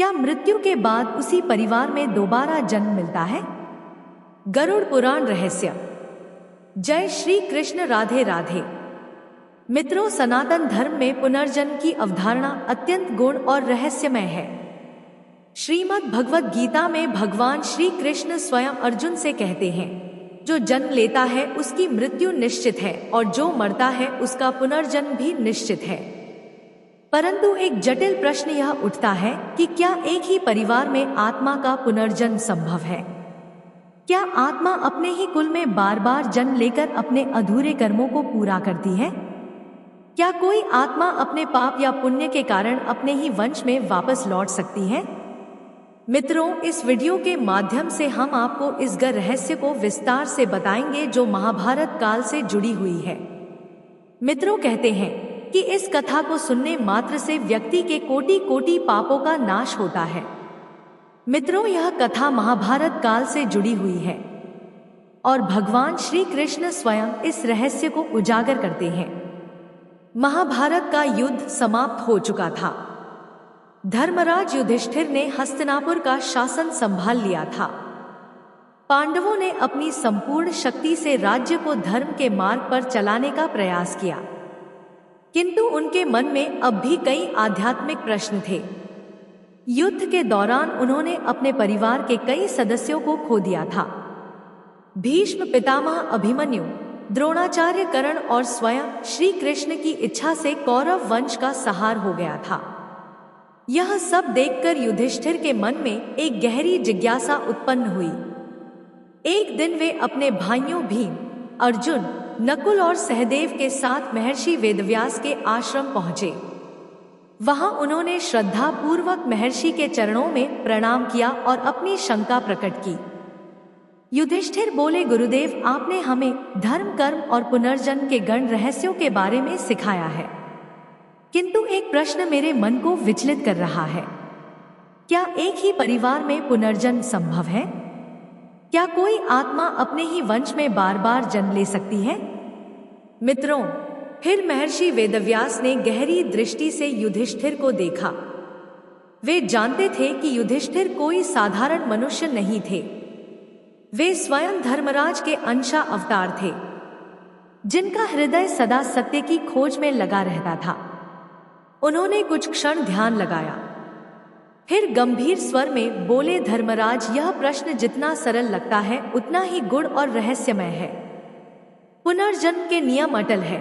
क्या मृत्यु के बाद उसी परिवार में दोबारा जन्म मिलता है? गरुड़ पुराण रहस्य। जय श्री कृष्ण। राधे राधे। मित्रों, सनातन धर्म में पुनर्जन्म की अवधारणा अत्यंत गूढ़ और रहस्यमय है। श्रीमद् भगवद गीता में भगवान श्री कृष्ण स्वयं अर्जुन से कहते हैं, जो जन्म लेता है उसकी मृत्यु निश्चित है और जो मरता है उसका पुनर्जन्म भी निश्चित है। परंतु एक जटिल प्रश्न यह उठता है कि क्या एक ही परिवार में आत्मा का पुनर्जन्म संभव है? क्या आत्मा अपने ही कुल में बार बार जन्म लेकर अपने अधूरे कर्मों को पूरा करती है? क्या कोई आत्मा अपने पाप या पुण्य के कारण अपने ही वंश में वापस लौट सकती है? मित्रों, इस वीडियो के माध्यम से हम आपको इस गहन रहस्य को विस्तार से बताएंगे जो महाभारत काल से जुड़ी हुई है। मित्रों, कहते हैं कि इस कथा को सुनने मात्र से व्यक्ति के कोटि कोटि पापों का नाश होता है। मित्रों, यह कथा महाभारत काल से जुड़ी हुई है और भगवान श्री कृष्ण स्वयं इस रहस्य को उजागर करते हैं। महाभारत का युद्ध समाप्त हो चुका था। धर्मराज युधिष्ठिर ने हस्तिनापुर का शासन संभाल लिया था। पांडवों ने अपनी संपूर्ण शक्ति से राज्य को धर्म के मार्ग पर चलाने का प्रयास किया, किंतु उनके मन में अब भी कई आध्यात्मिक प्रश्न थे। युद्ध के दौरान उन्होंने अपने परिवार के कई सदस्यों को खो दिया था। भीष्म पितामह, अभिमन्यु, द्रोणाचार्य, कर्ण और स्वयं श्री कृष्ण की इच्छा से कौरव वंश का संहार हो गया था। यह सब देखकर युधिष्ठिर के मन में एक गहरी जिज्ञासा उत्पन्न हुई। एक दिन वे अपने भाइयों भीम, अर्जुन, नकुल और सहदेव के साथ महर्षि वेदव्यास के आश्रम पहुंचे। वहां उन्होंने श्रद्धा पूर्वक महर्षि के चरणों में प्रणाम किया और अपनी शंका प्रकट की। युधिष्ठिर बोले, गुरुदेव, आपने हमें धर्म, कर्म और पुनर्जन्म के गहन रहस्यों के बारे में सिखाया है, किंतु एक प्रश्न मेरे मन को विचलित कर रहा है। क्या एक ही परिवार में पुनर्जन्म संभव है? क्या कोई आत्मा अपने ही वंश में बार बार जन्म ले सकती है? मित्रों, फिर महर्षि वेदव्यास ने गहरी दृष्टि से युधिष्ठिर को देखा। वे जानते थे कि युधिष्ठिर कोई साधारण मनुष्य नहीं थे। वे स्वयं धर्मराज के अंश अवतार थे, जिनका हृदय सदा सत्य की खोज में लगा रहता था। उन्होंने कुछ क्षण ध्यान लगाया, फिर गंभीर स्वर में बोले, धर्मराज, यह प्रश्न जितना सरल लगता है उतना ही गूढ़ और रहस्यमय है। पुनर्जन्म के नियम अटल है,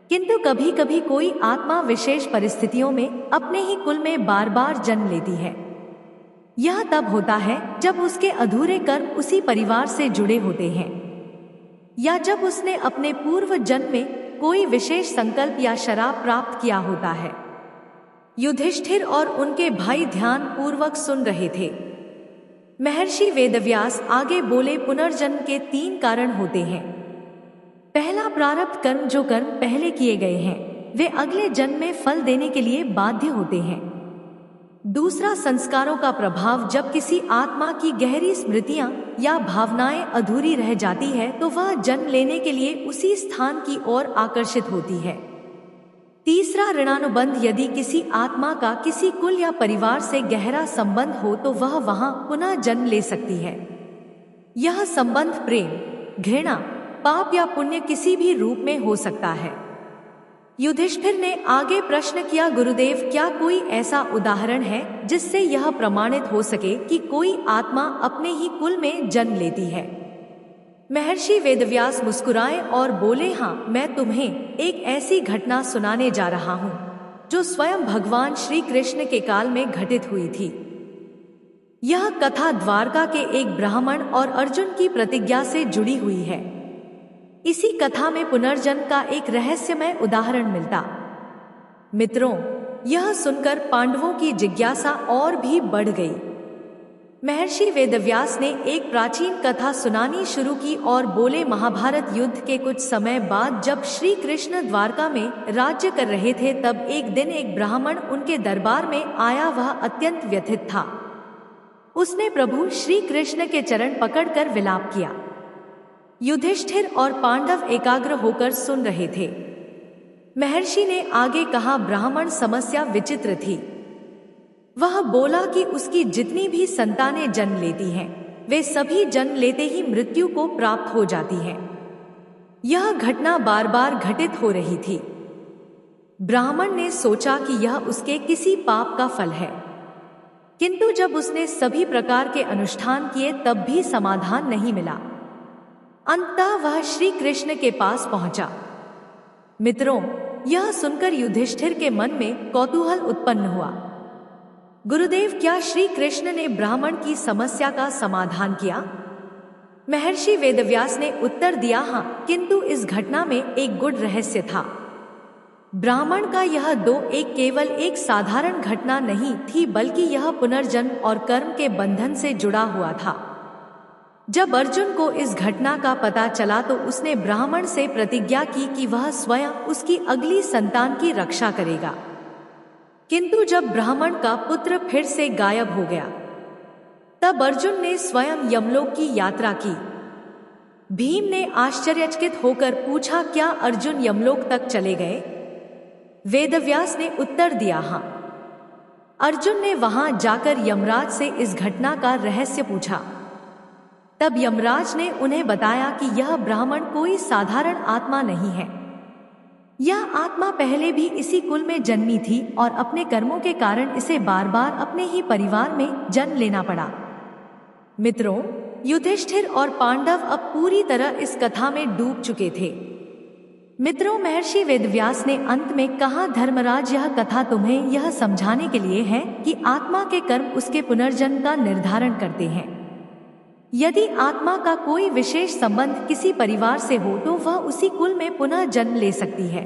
किंतु कभी कभी कोई आत्मा विशेष परिस्थितियों में अपने ही कुल में बार बार जन्म लेती है। यह तब होता है जब उसके अधूरे कर्म उसी परिवार से जुड़े होते हैं, या जब उसने अपने पूर्व जन्म में कोई विशेष संकल्प या शराब प्राप्त किया होता है। युधिष्ठिर और उनके भाई ध्यान पूर्वक सुन रहे थे। महर्षि वेदव्यास आगे बोले, पुनर्जन्म के 3 कारण होते हैं। पहला, प्रारब्ध कर्म, जो कर्म पहले किए गए हैं वे अगले जन्म में फल देने के लिए बाध्य होते हैं। दूसरा, संस्कारों का प्रभाव, जब किसी आत्मा की गहरी स्मृतियां या भावनाएं अधूरी रह जाती है तो वह जन्म लेने के लिए उसी स्थान की ओर आकर्षित होती है। तीसरा, ऋणानुबंध, यदि किसी आत्मा का किसी कुल या परिवार से गहरा संबंध हो तो वह वहां पुनः जन्म ले सकती है। यह संबंध प्रेम, घृणा, पाप या पुण्य किसी भी रूप में हो सकता है। युधिष्ठिर ने आगे प्रश्न किया, गुरुदेव, क्या कोई ऐसा उदाहरण है जिससे यह प्रमाणित हो सके कि कोई आत्मा अपने ही कुल में जन्म लेती है? महर्षि वेदव्यास मुस्कुराए और बोले, हाँ, मैं तुम्हें एक ऐसी घटना सुनाने जा रहा हूँ जो स्वयं भगवान श्री कृष्ण के काल में घटित हुई थी। यह कथा द्वारका के एक ब्राह्मण और अर्जुन की प्रतिज्ञा से जुड़ी हुई है। इसी कथा में पुनर्जन्म का एक रहस्यमय उदाहरण मिलता। मित्रों, यह सुनकर पांडवों की जिज्ञासा और भी बढ़ गई। महर्षि वेदव्यास ने एक प्राचीन कथा सुनानी शुरू की और बोले, महाभारत युद्ध के कुछ समय बाद जब श्री कृष्ण द्वारका में राज्य कर रहे थे तब एक दिन एक ब्राह्मण उनके दरबार में आया। वह अत्यंत व्यथित था। उसने प्रभु श्री कृष्ण के चरण पकड़कर विलाप किया। युधिष्ठिर और पांडव एकाग्र होकर सुन रहे थे। महर्षि ने आगे कहा, ब्राह्मण समस्या विचित्र थी। वह बोला कि उसकी जितनी भी संतानें जन्म लेती हैं, वे सभी जन्म लेते ही मृत्यु को प्राप्त हो जाती हैं। यह घटना बार बार घटित हो रही थी। ब्राह्मण ने सोचा कि यह उसके किसी पाप का फल है, किंतु जब उसने सभी प्रकार के अनुष्ठान किए तब भी समाधान नहीं मिला। अंततः वह श्री कृष्ण के पास पहुंचा। मित्रों, यह सुनकर युधिष्ठिर के मन में कौतूहल उत्पन्न हुआ। गुरुदेव, क्या श्री कृष्ण ने ब्राह्मण की समस्या का समाधान किया? महर्षि वेदव्यास ने उत्तर दिया, हाँ, किंतु इस घटना में एक गूढ़ रहस्य था। ब्राह्मण का यह एक केवल एक साधारण घटना नहीं थी, बल्कि यह पुनर्जन्म और कर्म के बंधन से जुड़ा हुआ था। जब अर्जुन को इस घटना का पता चला तो उसने ब्राह्मण से प्रतिज्ञा की कि वह स्वयं उसकी अगली संतान की रक्षा करेगा। किंतु जब ब्राह्मण का पुत्र फिर से गायब हो गया, तब अर्जुन ने स्वयं यमलोक की यात्रा की। भीम ने आश्चर्यचकित होकर पूछा, क्या अर्जुन यमलोक तक चले गए? वेदव्यास ने उत्तर दिया, हाँ। अर्जुन ने वहां जाकर यमराज से इस घटना का रहस्य पूछा। तब यमराज ने उन्हें बताया कि यह ब्राह्मण कोई साधारण आत्मा नहीं है। यह आत्मा पहले भी इसी कुल में जन्मी थी और अपने कर्मों के कारण इसे बार बार अपने ही परिवार में जन्म लेना पड़ा। मित्रों, युधिष्ठिर और पांडव अब पूरी तरह इस कथा में डूब चुके थे। मित्रों, महर्षि वेदव्यास ने अंत में कहा, धर्मराज, यह कथा तुम्हें यह समझाने के लिए है कि आत्मा के कर्म उसके पुनर्जन्म का निर्धारण करते हैं। यदि आत्मा का कोई विशेष संबंध किसी परिवार से हो तो वह उसी कुल में पुनः जन्म ले सकती है,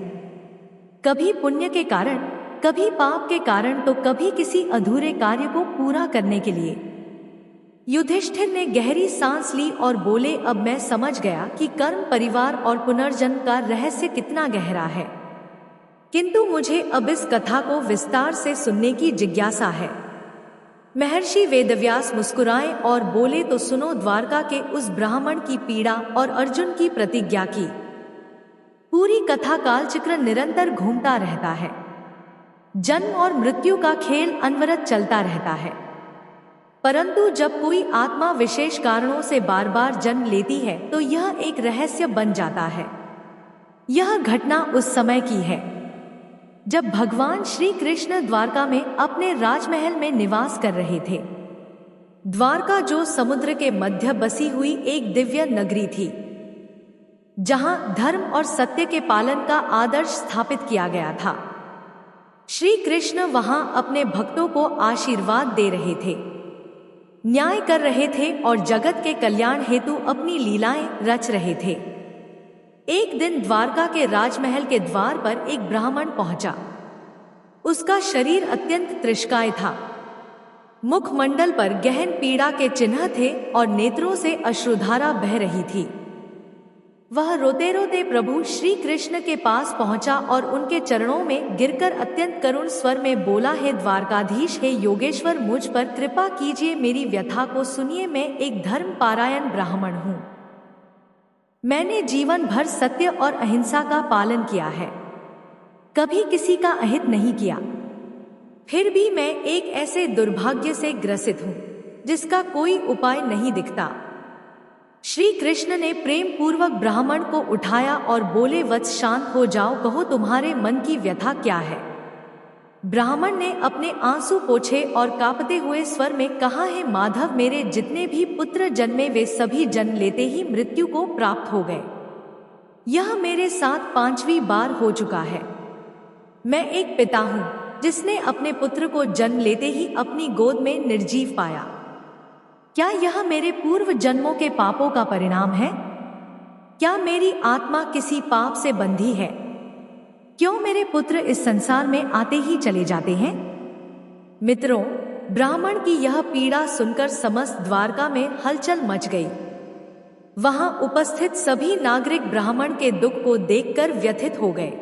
कभी पुण्य के कारण, कभी पाप के कारण, तो कभी किसी अधूरे कार्य को पूरा करने के लिए। युधिष्ठिर ने गहरी सांस ली और बोले, अब मैं समझ गया कि कर्म, परिवार और पुनर्जन्म का रहस्य कितना गहरा है, किंतु मुझे अब इस कथा को विस्तार से सुनने की जिज्ञासा है। महर्षि वेदव्यास मुस्कुराए और बोले, तो सुनो। द्वारका के उस ब्राह्मण की पीड़ा और अर्जुन की प्रतिज्ञा की पूरी कथा कालचक्र निरंतर घूमता रहता है। जन्म और मृत्यु का खेल अनवरत चलता रहता है, परंतु जब कोई आत्मा विशेष कारणों से बार बार जन्म लेती है तो यह एक रहस्य बन जाता है। यह घटना उस समय की है जब भगवान श्री कृष्ण द्वारका में अपने राजमहल में निवास कर रहे थे। द्वारका जो समुद्र के मध्य बसी हुई एक दिव्य नगरी थी, जहां धर्म और सत्य के पालन का आदर्श स्थापित किया गया था। श्री कृष्ण वहां अपने भक्तों को आशीर्वाद दे रहे थे, न्याय कर रहे थे और जगत के कल्याण हेतु अपनी लीलाएं रच रहे थे। एक दिन द्वारका के राजमहल के द्वार पर एक ब्राह्मण पहुंचा। उसका शरीर अत्यंत तृष्काय था, मुखमंडल पर गहन पीड़ा के चिन्ह थे और नेत्रों से अश्रुधारा बह रही थी। वह रोते रोते प्रभु श्री कृष्ण के पास पहुंचा और उनके चरणों में गिरकर अत्यंत करुण स्वर में बोला, हे द्वारकाधीश, हे योगेश्वर, मुझ पर कृपा कीजिए, मेरी व्यथा को सुनिए। मैं एक धर्म पारायण ब्राह्मण हूँ। मैंने जीवन भर सत्य और अहिंसा का पालन किया है, कभी किसी का अहित नहीं किया। फिर भी मैं एक ऐसे दुर्भाग्य से ग्रसित हूँ जिसका कोई उपाय नहीं दिखता। श्री कृष्ण ने प्रेम पूर्वक ब्राह्मण को उठाया और बोले, वत्स, शांत हो जाओ, कहो तुम्हारे मन की व्यथा क्या है। ब्राह्मण ने अपने आंसू पोंछे और कांपते हुए स्वर में कहा, है माधव, मेरे जितने भी पुत्र जन्मे वे सभी जन्म लेते ही मृत्यु को प्राप्त हो गए। यह मेरे साथ 5वीं बार हो चुका है। मैं एक पिता हूँ जिसने अपने पुत्र को जन्म लेते ही अपनी गोद में निर्जीव पाया। क्या यह मेरे पूर्व जन्मों के पापों का परिणाम है? क्या मेरी आत्मा किसी पाप से बंधी है? क्यों मेरे पुत्र इस संसार में आते ही चले जाते हैं? मित्रों, ब्राह्मण की यह पीड़ा सुनकर समस्त द्वारका में हलचल मच गई। वहां उपस्थित सभी नागरिक ब्राह्मण के दुख को देखकर व्यथित हो गए।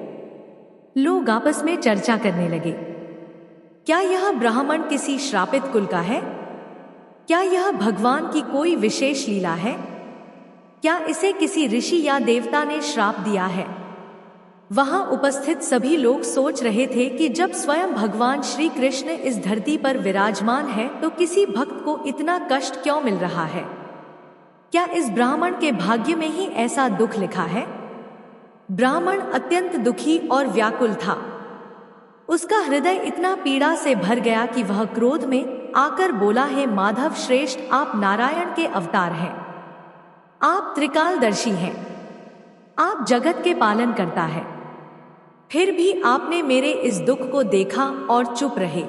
लोग आपस में चर्चा करने लगे, क्या यह ब्राह्मण किसी श्रापित कुल का है? क्या यह भगवान की कोई विशेष लीला है? क्या इसे किसी ऋषि या देवता ने श्राप दिया है? वहां उपस्थित सभी लोग सोच रहे थे कि जब स्वयं भगवान श्री कृष्ण इस धरती पर विराजमान है तो किसी भक्त को इतना कष्ट क्यों मिल रहा है। क्या इस ब्राह्मण के भाग्य में ही ऐसा दुख लिखा है? ब्राह्मण अत्यंत दुखी और व्याकुल था। उसका हृदय इतना पीड़ा से भर गया कि वह क्रोध में आकर बोला, हे माधव श्रेष्ठ, आप नारायण के अवतार हैं, आप त्रिकालदर्शी हैं, आप जगत के पालन करता है, फिर भी आपने मेरे इस दुख को देखा और चुप रहे।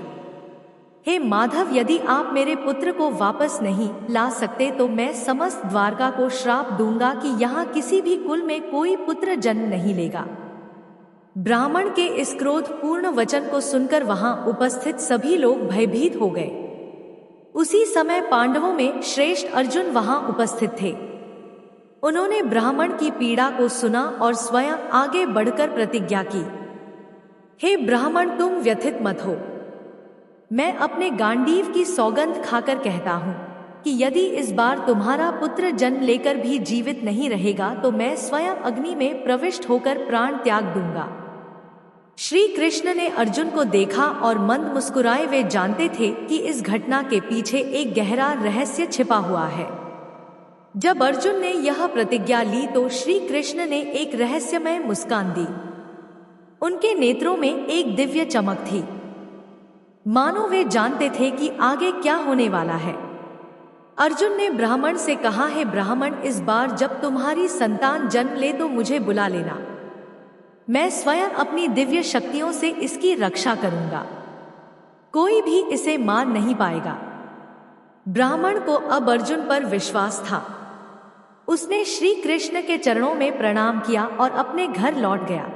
हे माधव, यदि आप मेरे पुत्र को वापस नहीं ला सकते तो मैं समस्त द्वारका को श्राप दूंगा कि यहाँ किसी भी कुल में कोई पुत्र जन्म नहीं लेगा। ब्राह्मण के इस क्रोध पूर्ण वचन को सुनकर वहां उपस्थित सभी लोग भयभीत हो गए। उसी समय पांडवों में श्रेष्ठ अर्जुन वहां उपस्थित थे। उन्होंने ब्राह्मण की पीड़ा को सुना और स्वयं आगे बढ़कर प्रतिज्ञा की, हे ब्राह्मण, तुम व्यथित मत हो। मैं अपने गांडीव की सौगंध खाकर कहता हूँ कि यदि इस बार तुम्हारा पुत्र जन्म लेकर भी जीवित नहीं रहेगा तो मैं स्वयं अग्नि में प्रविष्ट होकर प्राण त्याग दूंगा। श्री कृष्ण ने अर्जुन को देखा और मंद मुस्कुराए। वे जानते थे कि इस घटना के पीछे एक गहरा रहस्य छिपा हुआ है। जब अर्जुन ने यह प्रतिज्ञा ली तो श्री कृष्ण ने एक रहस्यमय मुस्कान दी। उनके नेत्रों में एक दिव्य चमक थी, मानो वे जानते थे कि आगे क्या होने वाला है। अर्जुन ने ब्राह्मण से कहा, हे ब्राह्मण, इस बार जब तुम्हारी संतान जन्म ले तो मुझे बुला लेना। मैं स्वयं अपनी दिव्य शक्तियों से इसकी रक्षा करूंगा, कोई भी इसे मार नहीं पाएगा। ब्राह्मण को अब अर्जुन पर विश्वास था। उसने श्री कृष्ण के चरणों में प्रणाम किया और अपने घर लौट गया।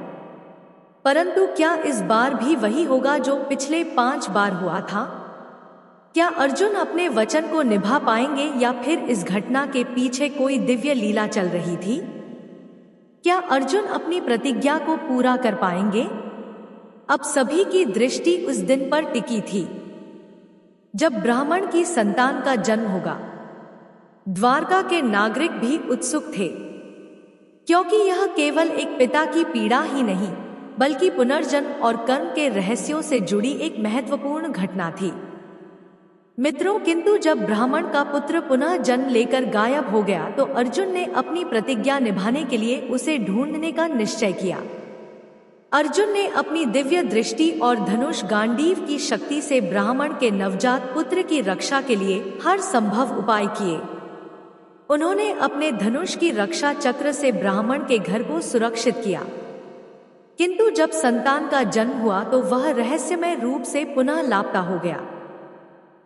परंतु क्या इस बार भी वही होगा जो पिछले 5 बार हुआ था? क्या अर्जुन अपने वचन को निभा पाएंगे या फिर इस घटना के पीछे कोई दिव्य लीला चल रही थी? क्या अर्जुन अपनी प्रतिज्ञा को पूरा कर पाएंगे? अब सभी की दृष्टि उस दिन पर टिकी थी जब ब्राह्मण की संतान का जन्म होगा। द्वारका के नागरिक भी उत्सुक थे, क्योंकि यह केवल एक पिता की पीड़ा ही नहीं बल्कि पुनर्जन्म और कर्म के रहस्यों से जुड़ी एक महत्वपूर्ण घटना थी। मित्रों, किंतु जब ब्राह्मण का पुत्र पुनः जन्म लेकर गायब हो गया तो अर्जुन ने अपनी प्रतिज्ञा निभाने के लिए उसे ढूंढने का निश्चय किया। अर्जुन ने अपनी दिव्य दृष्टि और धनुष गांडीव की शक्ति से ब्राह्मण के नवजात पुत्र की रक्षा के लिए हर संभव उपाय किए। उन्होंने अपने धनुष की रक्षा चक्र से ब्राह्मण के घर को सुरक्षित किया, किंतु जब संतान का जन्म हुआ तो वह रहस्यमय रूप से पुनः लापता हो गया।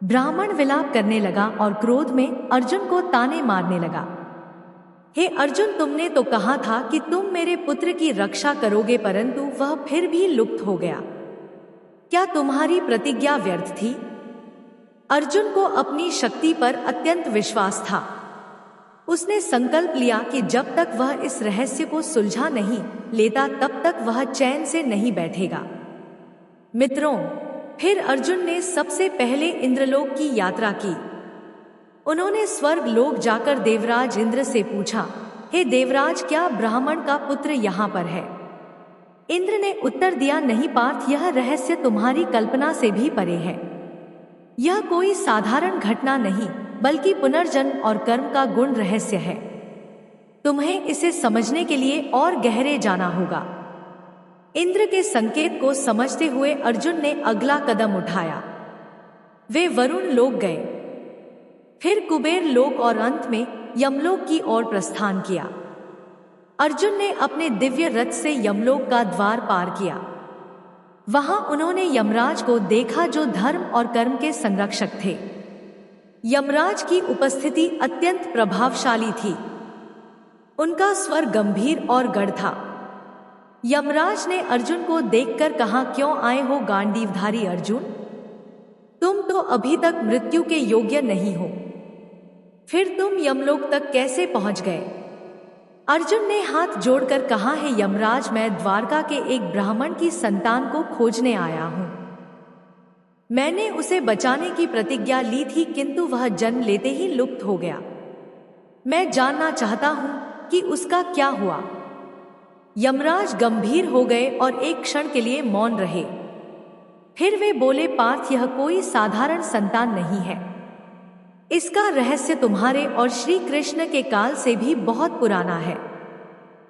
ब्राह्मण विलाप करने लगा और क्रोध में अर्जुन को ताने मारने लगा। हे अर्जुन, तुमने तो कहा था कि तुम मेरे पुत्र की रक्षा करोगे, परंतु वह फिर भी लुप्त हो गया। क्या तुम्हारी प्रतिज्ञा व्यर्थ थी? अर्जुन को अपनी शक्ति पर अत्यंत विश्वास था। उसने संकल्प लिया कि जब तक वह इस रहस्य को सुलझा नहीं लेता तब तक वह चैन से नहीं बैठेगा। मित्रों, फिर अर्जुन ने सबसे पहले इंद्रलोक की यात्रा की। उन्होंने स्वर्ग लोक जाकर देवराज इंद्र से पूछा, हे देवराज, क्या ब्राह्मण का पुत्र यहाँ पर है? इंद्र ने उत्तर दिया, नहीं पार्थ, यह रहस्य तुम्हारी कल्पना से भी परे है। यह कोई साधारण घटना नहीं बल्कि पुनर्जन्म और कर्म का गुण रहस्य है। तुम्हें इसे समझने के लिए और गहरे जाना होगा। इंद्र के संकेत को समझते हुए अर्जुन ने अगला कदम उठाया। वे वरुण लोक गए, फिर कुबेर लोक और अंत में यमलोक की ओर प्रस्थान किया। अर्जुन ने अपने दिव्य रथ से यमलोक का द्वार पार किया। वहां उन्होंने यमराज को देखा जो धर्म और कर्म के संरक्षक थे। यमराज की उपस्थिति अत्यंत प्रभावशाली थी। उनका स्वर गंभीर और गढ़ था। यमराज ने अर्जुन को देखकर कहा, क्यों आए हो गांडीवधारी अर्जुन? तुम तो अभी तक मृत्यु के योग्य नहीं हो, फिर तुम यमलोक तक कैसे पहुंच गए? अर्जुन ने हाथ जोड़कर कहा, है यमराज, मैं द्वारका के एक ब्राह्मण की संतान को खोजने आया हूं। मैंने उसे बचाने की प्रतिज्ञा ली थी, किंतु वह जन्म लेते ही लुप्त हो गया। मैं जानना चाहता हूं कि उसका क्या हुआ। यमराज गंभीर हो गए और एक क्षण के लिए मौन रहे। फिर वे बोले, पार्थ, यह कोई साधारण संतान नहीं है। इसका रहस्य तुम्हारे और श्री कृष्ण के काल से भी बहुत पुराना है।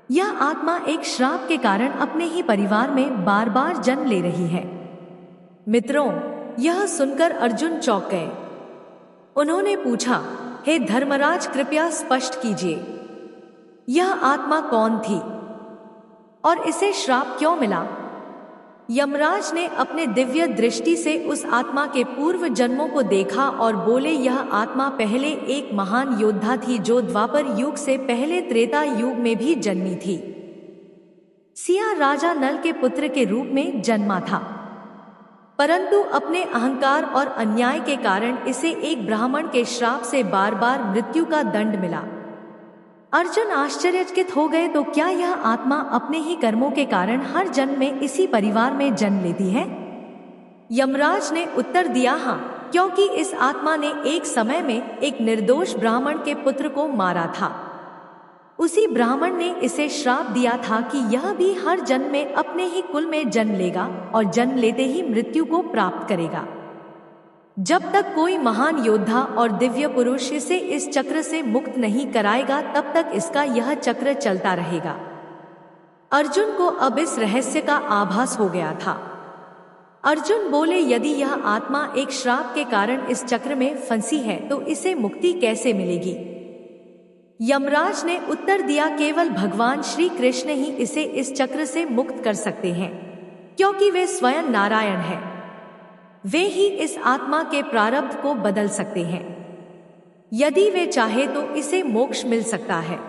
यह आत्मा एक श्राप के कारण अपने ही परिवार में बार बार जन्म ले रही है। मित्रों, यह सुनकर अर्जुन चौंक गए। उन्होंने पूछा, हे धर्मराज, कृपया स्पष्ट कीजिए, यह आत्मा कौन थी और इसे श्राप क्यों मिला? यमराज ने अपने दिव्य दृष्टि से उस आत्मा के पूर्व जन्मों को देखा और बोले, यह आत्मा पहले एक महान योद्धा थी जो द्वापर युग से पहले त्रेता युग में भी जन्मी थी। सिया राजा नल के पुत्र के रूप में जन्मा था, परंतु अपने अहंकार और अन्याय के कारण इसे एक ब्राह्मण के श्राप से बार बार मृत्यु का दंड मिला। अर्जुन आश्चर्यचकित हो गए, तो क्या यह आत्मा अपने ही कर्मों के कारण हर जन्म में इसी परिवार में जन्म लेती है? यमराज ने उत्तर दिया, हाँ, क्योंकि इस आत्मा ने एक समय में एक निर्दोष ब्राह्मण के पुत्र को मारा था। उसी ब्राह्मण ने इसे श्राप दिया था कि यह भी हर जन्म में अपने ही कुल में जन्म लेगा और जन्म लेते ही मृत्यु को प्राप्त करेगा। जब तक कोई महान योद्धा और दिव्य पुरुष इसे इस चक्र से मुक्त नहीं कराएगा, तब तक इसका यह चक्र चलता रहेगा। अर्जुन को अब इस रहस्य का आभास हो गया था। अर्जुन बोले, यदि यह आत्मा एक श्राप के कारण इस चक्र में फंसी है तो इसे मुक्ति कैसे मिलेगी? यमराज ने उत्तर दिया, केवल भगवान श्री कृष्ण ही इसे इस चक्र से मुक्त कर सकते हैं, क्योंकि वे स्वयं नारायण हैं। वे ही इस आत्मा के प्रारब्ध को बदल सकते हैं। यदि वे चाहे तो इसे मोक्ष मिल सकता है।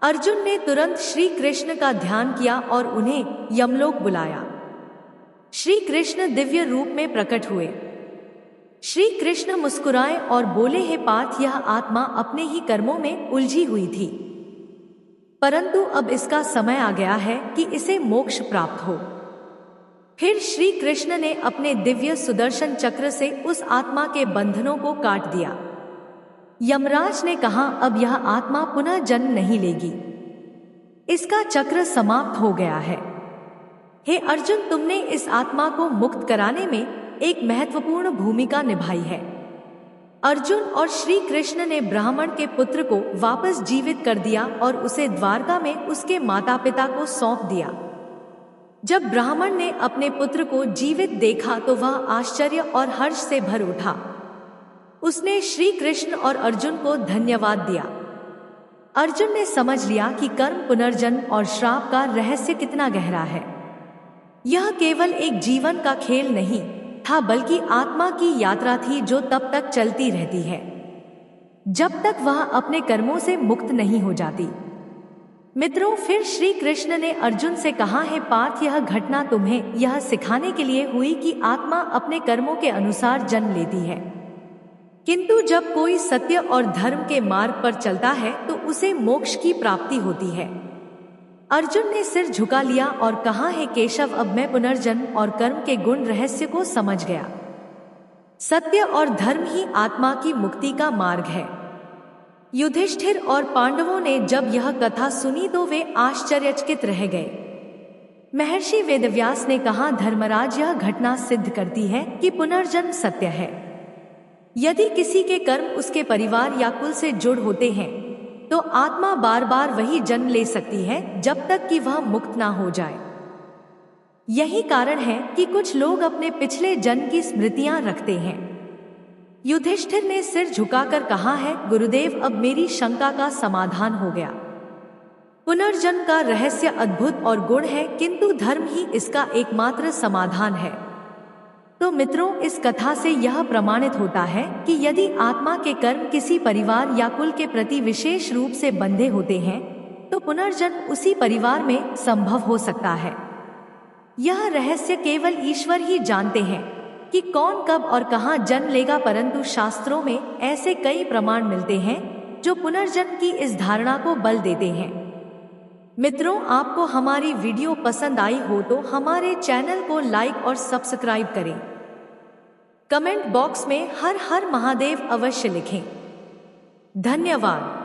अर्जुन ने तुरंत श्री कृष्ण का ध्यान किया और उन्हें यमलोक बुलाया। श्री कृष्ण दिव्य रूप में प्रकट हुए। श्री कृष्ण मुस्कुराए और बोले, हे पार्थ, यह आत्मा अपने ही कर्मों में उलझी हुई थी, परंतु अब इसका समय आ गया है कि इसे मोक्ष प्राप्त हो। फिर श्री कृष्ण ने अपने दिव्य सुदर्शन चक्र से उस आत्मा के बंधनों को काट दिया। यमराज ने कहा, अब यह आत्मा पुनः जन्म नहीं लेगी, इसका चक्र समाप्त हो गया है। हे अर्जुन, तुमने इस आत्मा को मुक्त कराने में एक महत्वपूर्ण भूमिका निभाई है। अर्जुन और श्री कृष्ण ने ब्राह्मण के पुत्र को वापस जीवित कर दिया और उसे द्वारका में उसके माता पिता को सौंप दिया। जब ब्राह्मण ने अपने पुत्र को जीवित देखा तो वह आश्चर्य और हर्ष से भर उठा। उसने श्री कृष्ण और अर्जुन को धन्यवाद दिया। अर्जुन ने समझ लिया कि कर्म, पुनर्जन्म और श्राप का रहस्य कितना गहरा है। यह केवल एक जीवन का खेल नहीं था, बल्कि आत्मा की यात्रा थी जो तब तक चलती रहती है जब तक वह अपने कर्मों से मुक्त नहीं हो जाती। मित्रों, फिर श्री कृष्ण ने अर्जुन से कहा, हे पार्थ, यह घटना तुम्हें यह सिखाने के लिए हुई कि आत्मा अपने कर्मों के अनुसार जन्म लेती है, किंतु जब कोई सत्य और धर्म के मार्ग पर चलता है तो उसे मोक्ष की प्राप्ति होती है। अर्जुन ने सिर झुका लिया और कहा, हे केशव, अब मैं पुनर्जन्म और कर्म के गुण रहस्य को समझ गया। सत्य और धर्म ही आत्मा की मुक्ति का मार्ग है। युधिष्ठिर और पांडवों ने जब यह कथा सुनी तो वे आश्चर्यचकित रह गए। महर्षि वेदव्यास ने कहा, धर्मराज, यह घटना सिद्ध करती है कि पुनर्जन्म सत्य है। यदि किसी के कर्म उसके परिवार या कुल से जुड़ होते हैं तो आत्मा बार बार वही जन्म ले सकती है जब तक कि वह मुक्त ना हो जाए। यही कारण है कि कुछ लोग अपने पिछले जन्म की स्मृतियां रखते हैं। युधिष्ठिर ने सिर झुकाकर कहा है, गुरुदेव, अब मेरी शंका का समाधान हो गया। पुनर्जन्म का रहस्य अद्भुत और गूढ़ है, किंतु धर्म ही इसका एकमात्र समाधान है। तो मित्रों, इस कथा से यह प्रमाणित होता है कि यदि आत्मा के कर्म किसी परिवार या कुल के प्रति विशेष रूप से बंधे होते हैं तो पुनर्जन्म उसी परिवार में संभव हो सकता है। यह रहस्य केवल ईश्वर ही जानते हैं कि कौन कब और कहां जन्म लेगा, परंतु शास्त्रों में ऐसे कई प्रमाण मिलते हैं जो पुनर्जन्म की इस धारणा को बल देते हैं। मित्रों, आपको हमारी वीडियो पसंद आई हो तो हमारे चैनल को लाइक और सब्सक्राइब करें। कमेंट बॉक्स में हर हर महादेव अवश्य लिखें। धन्यवाद।